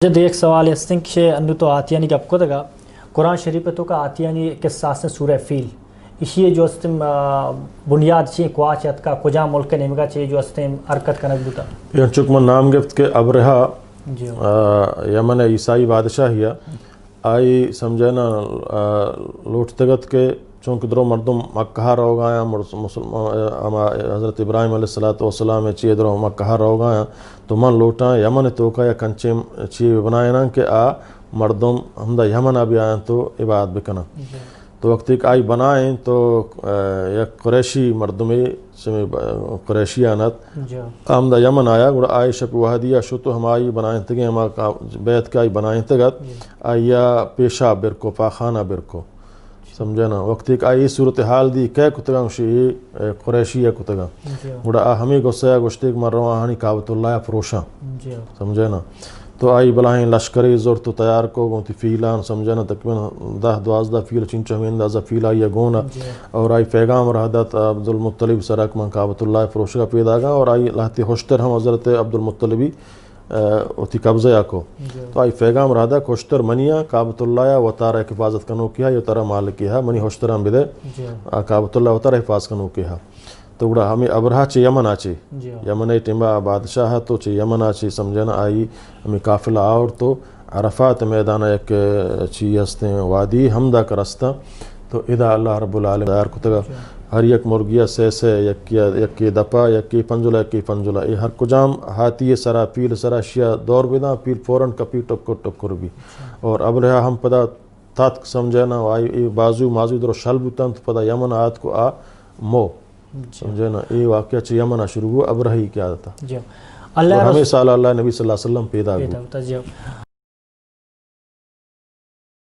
جد ایک سوال استن کہ انو تو آتیانی گپ کو دگا قرآن شریف تو کا آتیانی قصاص سورہ فیل اسی جو استم بنیاد چی قواچت کا کجا ملک نمگا چی جو استم حرکت کنک بوتا یہ چکم نام گفت کہ ابرہا یمن عیسائی بادشاہ ہیا آئی سمجھنا لوٹ تگت کے چونکہ درو مردم مکہ رو گایا حضرت ابراہیم علیہ السلام چی درو مکہ رو گایا تو من لوٹا یمن تو کا یا کنچے چی بنائے نا کہ آ مردم ہمدہ یمن بھی آئیں تو عبادت بکنا تو وقت ایک آئی بنائیں تو یک قریشی مردمی قریشی آنت ہمدہ یمن آیا گوڑا آئی شک وحدیہ شو تو ہم آئی بنائیں تگے ہم بیت کا آئی بنائیں تگت آئیا پیشہ برکو پاخانہ برکو سمجھنا وقت ایک آئی صورتحال دی کہہ کتگا مشی قریشی ہے کتگا گوڑا ہمیں گوسیا گوشتے کہ مروں آہانی کعبۃ اللہ فروشاں سمجھنا تو آئی بلاہیں لشکری زور تو تیار کو گونتی فیلان سمجھنا تقریباً 10-12 فیل چنچہ ہمیں اندازہ فیل آئی گونا اور آئی پیغام رہدت عبدالمطلب سرک من کعبۃ اللہ فروش کا پیدا گا اور آئی لہتی خوشتر ہم حضرت عبدالمطلبی اتی قبضہ یا کو تو آئی پیغام رہدا خوشتر منیا کعبۃ اللہ و تارہ حفاظت کنو کیا یا تارہ مالک کیا منی خوشتر ہم بدے کعبۃ اللہ و تارہ حفاظت کنو کیا تو گوڑا ہمیں ابرہا چی یمن آچی یمن ٹیمبا بادشاہ تو چی یمن آچی سمجھنا آئی ہمیں قافلہ آور تو عرفات میدانہ ایک چی ہستے وادی حمدہ کا رستہ تو ادا اللہ رب العالمین دار کتگا ہر یک مرگیہ سے یکی دپا یکی پنجلہ یکی پنجلہ یہ ہر کجام ہاتی سرا پیل سرا شیعہ دور بیدا پیل فوراں کپی ٹکر بھی اور ابرہا ہم پدا تات سمجھنا آئی بازو مازو در شل بوتاں تو پدا یمن آت کو آ مو سمجھنا یہ واقعہ چی یمن شروع ہوا ابرہی کیا آتا اللہ ہمیں سال اللہ نبی صلی اللہ علیہ وسلم پیدا ہوا